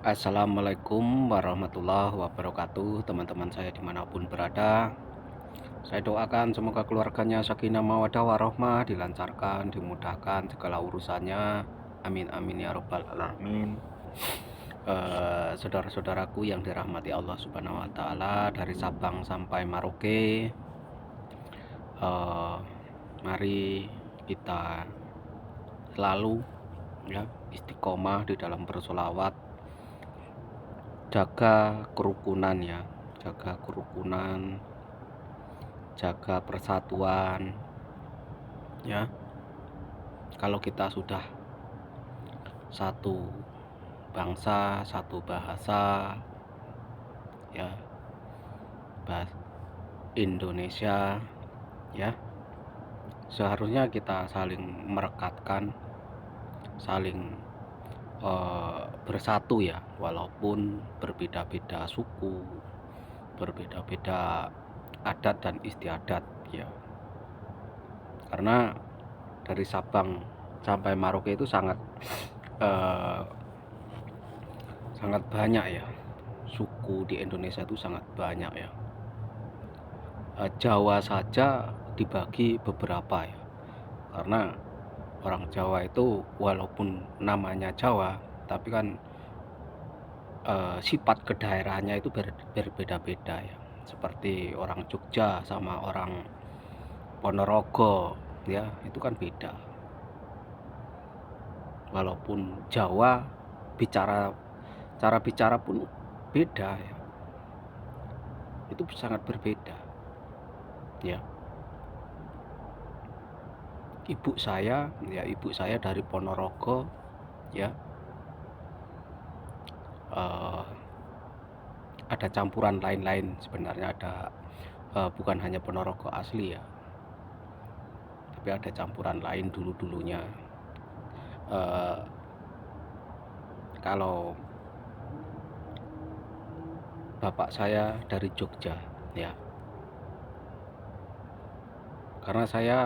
Assalamualaikum warahmatullahi wabarakatuh, teman-teman saya dimanapun berada. Saya doakan semoga keluarganya sakinah mawaddah warahmah, dilancarkan, dimudahkan segala urusannya. Amin amin ya robbal alamin. Saudara-saudaraku yang dirahmati Allah Subhanahu wa Ta'ala, dari Sabang sampai Merauke, mari kita selalu ya istiqomah di dalam bersolawat, jaga kerukunan ya, jaga kerukunan, jaga persatuan ya. Kalau kita sudah satu bangsa, satu bahasa ya, bahasa Indonesia ya, seharusnya kita saling merekatkan, saling bersatu ya, walaupun berbeda-beda suku, berbeda-beda adat dan istiadat ya. Karena dari Sabang sampai Merauke itu sangat banyak ya, suku di Indonesia itu sangat banyak ya. Jawa saja dibagi beberapa ya, karena orang Jawa itu walaupun namanya Jawa, tapi kan sifat kedaerahannya itu berbeda-beda ya. Seperti orang Jogja sama orang Ponorogo ya, itu kan beda. Walaupun Jawa cara bicara pun beda ya, itu sangat berbeda ya. Ibu saya dari Ponorogo ya, ada campuran lain-lain sebenarnya, ada bukan hanya Ponorogo asli ya, tapi ada campuran lain dulu-dulunya. Kalau bapak saya dari Jogja ya, karena saya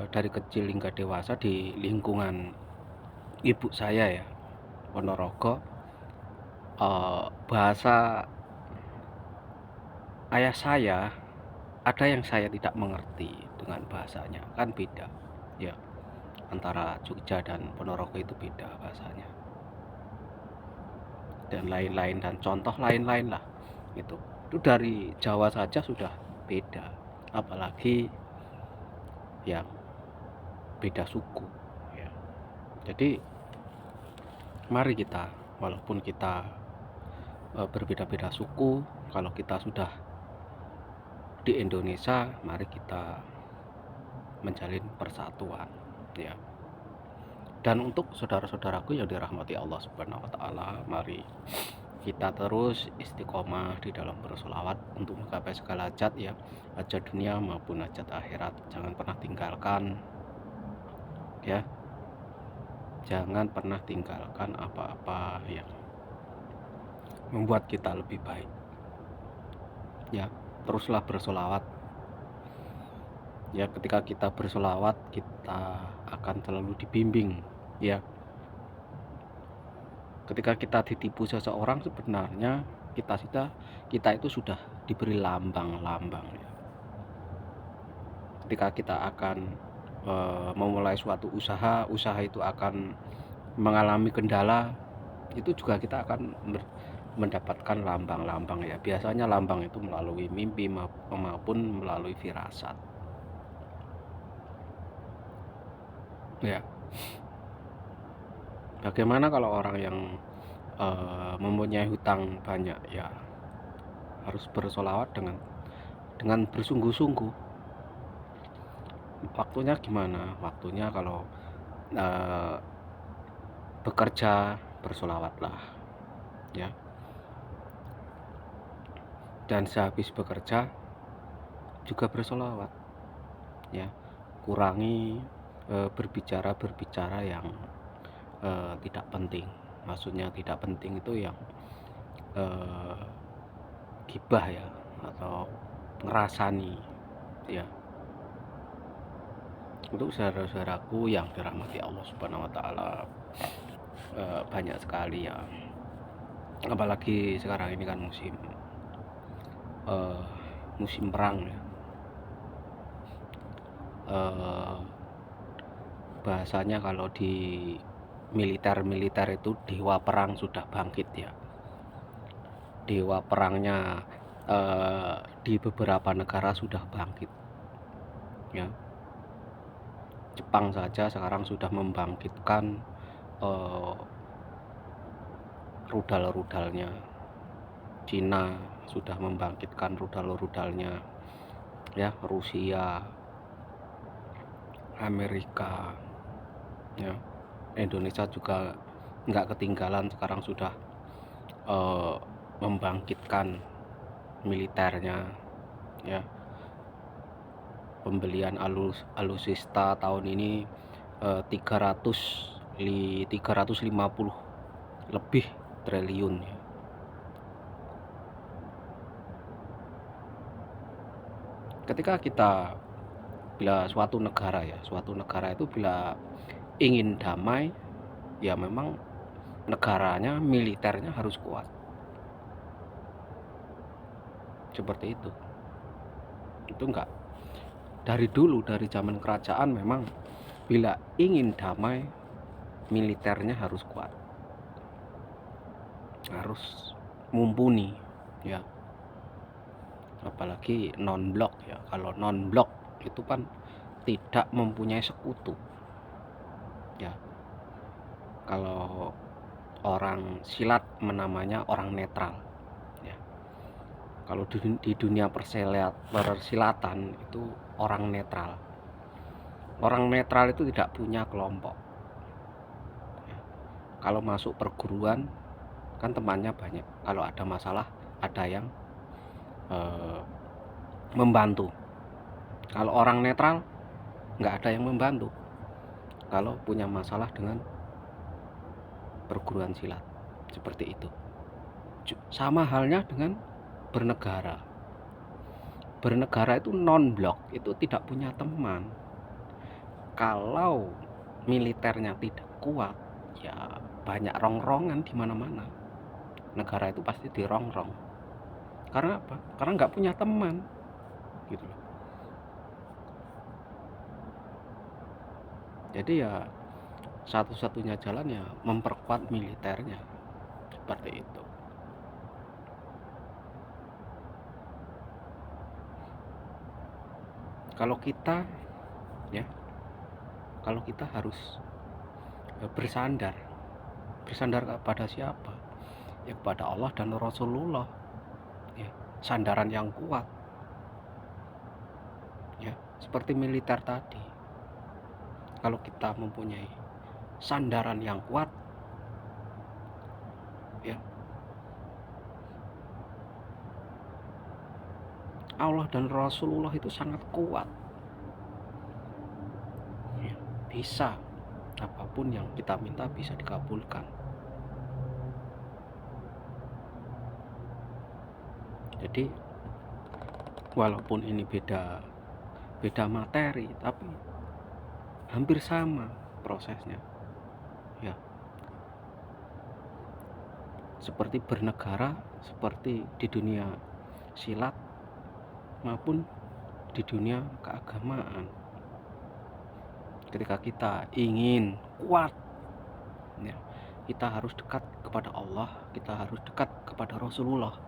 dari kecil hingga dewasa di lingkungan ibu saya ya, Ponorogo. Bahasa ayah saya ada yang saya tidak mengerti dengan bahasanya, kan beda ya, antara Jogja dan Ponorogo itu beda bahasanya dan lain-lain, dan contoh lain-lain lah. Itu dari Jawa saja sudah beda, apalagi yang beda suku ya. Jadi mari kita, walaupun kita berbeda-beda suku, kalau kita sudah di Indonesia, mari kita menjalin persatuan ya. Dan untuk saudara-saudaraku yang dirahmati Allah Subhanahu wa Ta'ala, mari kita terus istiqomah di dalam bersolawat untuk menggapai segala hajat ya, hajat dunia maupun hajat akhirat. Jangan pernah tinggalkan ya, jangan pernah tinggalkan apa-apa yang membuat kita lebih baik ya. Teruslah bersolawat ya. Ketika kita bersolawat, kita akan selalu dibimbing ya. Ketika kita ditipu seseorang, sebenarnya kita itu sudah diberi lambang-lambang ya. Ketika kita akan memulai suatu usaha itu akan mengalami kendala, itu juga kita akan mendapatkan lambang-lambang ya. Biasanya lambang itu melalui mimpi maupun melalui firasat ya. Bagaimana kalau orang yang mempunyai hutang banyak ya, harus bersolawat dengan bersungguh-sungguh. Waktunya gimana? Waktunya kalau bekerja, bersolawatlah ya. Dan sehabis bekerja juga bersolawat ya. Kurangi berbicara yang tidak penting. Maksudnya tidak penting itu yang gibah ya, atau ngerasani ya. Untuk saudara-saudaraku yang dirahmati Allah Subhanahu wa Ta'ala, banyak sekali ya, apalagi sekarang ini kan musim perang ya. Bahasanya kalau di militer itu dewa perang sudah bangkit ya. Dewa perangnya di beberapa negara sudah bangkit ya. Jepang saja sekarang sudah membangkitkan rudal-rudalnya. Cina sudah membangkitkan rudal-rudalnya ya. Rusia, Amerika ya. Indonesia juga nggak ketinggalan, sekarang sudah membangkitkan militernya ya. Pembelian alutsista tahun ini 350 lebih triliun ya. Ketika bila suatu negara itu bila ingin damai ya, memang negaranya, militernya harus kuat. Seperti itu enggak dari dulu, dari zaman kerajaan memang bila ingin damai militernya harus kuat, harus mumpuni ya. Apalagi non-blok ya. Kalau non-blok itu kan tidak mempunyai sekutu ya. Kalau orang silat namanya orang netral ya. Kalau di dunia persilatan itu orang netral. Orang netral itu tidak punya kelompok ya. Kalau masuk perguruan kan temannya banyak, kalau ada masalah ada yang membantu. Kalau orang netral nggak ada yang membantu kalau punya masalah dengan perguruan silat. Seperti itu. Sama halnya dengan bernegara. Bernegara itu non-blok, itu tidak punya teman. Kalau militernya tidak kuat ya, banyak rongrongan di mana-mana. Negara itu pasti dirongrong. Karena apa? Karena nggak punya teman gitu loh. Jadi ya satu-satunya jalan ya memperkuat militernya. Seperti itu. Kalau kita harus bersandar kepada siapa? Ya kepada Allah dan Rasulullah ya. Sandaran yang kuat ya, seperti militer tadi. Kalau kita mempunyai sandaran yang kuat ya, Allah dan Rasulullah itu sangat kuat ya. Bisa apapun yang kita minta bisa dikabulkan. Jadi walaupun ini beda materi, tapi hampir sama prosesnya ya. Seperti bernegara, seperti di dunia silat maupun di dunia keagamaan. Ketika kita ingin kuat ya, kita harus dekat kepada Allah, kita harus dekat kepada Rasulullah.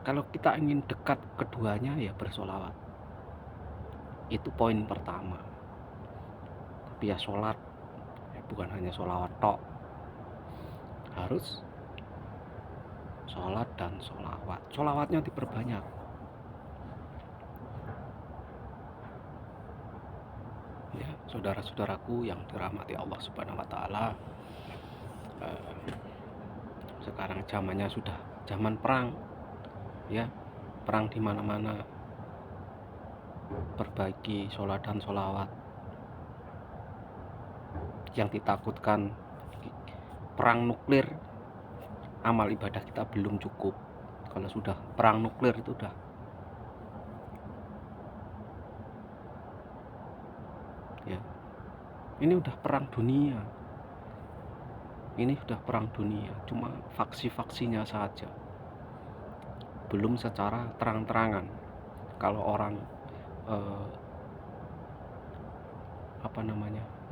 Kalau kita ingin dekat keduanya ya bersolawat. Itu poin pertama. Tapi ya sholat ya, bukan hanya sholawat tok, harus sholat dan sholawat. Sholawatnya diperbanyak ya. Saudara-saudaraku yang dirahmati Allah Subhanahu wa Ta'ala, sekarang zamannya sudah zaman perang ya, perang di mana-mana. Perbaiki sholat dan sholawat. Yang ditakutkan perang nuklir, amal ibadah kita belum cukup. Kalau sudah perang nuklir itu udah ya, Ini udah perang dunia. Ini sudah perang dunia, cuma faksi-faksinya saja. Belum secara terang-terangan. Kalau orang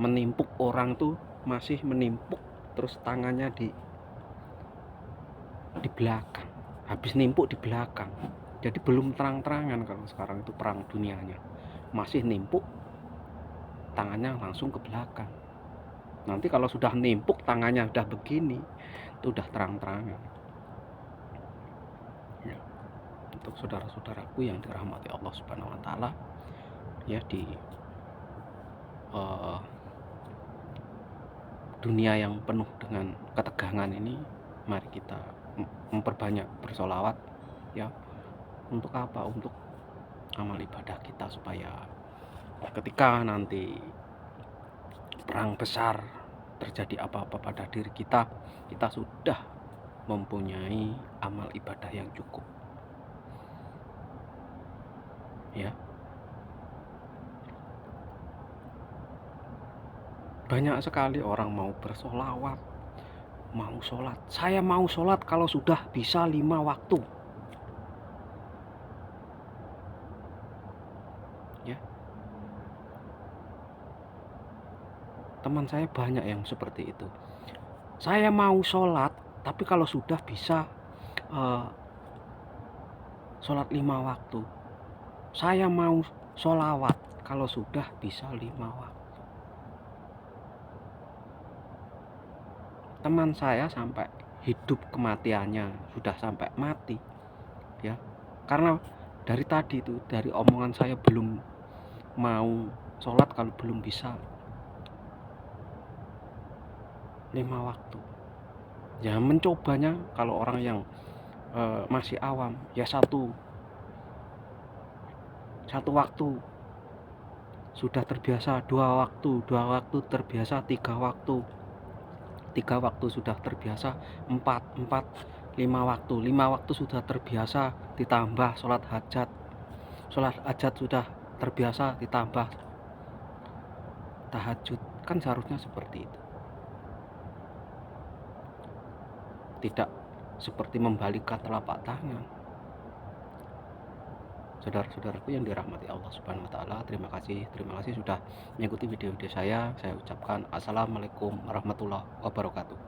menimpuk orang tuh masih menimpuk, terus tangannya di belakang, habis nimpuk di belakang. Jadi belum terang-terangan. Kalau sekarang itu perang dunianya, masih nimpuk, tangannya langsung ke belakang. Nanti kalau sudah nimpuk, tangannya udah begini, itu udah terang-terangan ya. Untuk saudara-saudaraku yang dirahmati Allah Subhanahu wa Ta'ala, ya, di dunia yang penuh dengan ketegangan ini, mari kita memperbanyak bersolawat ya. Untuk apa? Untuk amal ibadah kita, supaya ketika nanti perang besar terjadi apa-apa pada diri kita, kita sudah mempunyai amal ibadah yang cukup ya. Banyak sekali orang mau bersolawat, mau sholat. Saya mau sholat kalau sudah bisa 5 waktu ya. Teman saya banyak yang seperti itu. Saya mau sholat, tapi kalau sudah bisa sholat 5 waktu. Saya mau sholawat kalau sudah bisa 5 waktu. Teman saya sampai hidup kematiannya, sudah sampai mati ya, karena dari tadi itu, dari omongan saya, belum mau sholat kalau belum bisa 5 waktu ya. Mencobanya, kalau orang yang masih awam ya, satu waktu sudah terbiasa, 2 waktu terbiasa, 3 waktu sudah terbiasa, 4 5 waktu sudah terbiasa, ditambah sholat hajat sudah terbiasa, ditambah tahajud. Kan seharusnya seperti itu, tidak seperti membalikkan telapak tangan. Saudara-saudaraku yang dirahmati Allah Subhanahu wa Ta'ala, terima kasih sudah mengikuti video-video saya. Saya ucapkan assalamualaikum warahmatullahi wabarakatuh.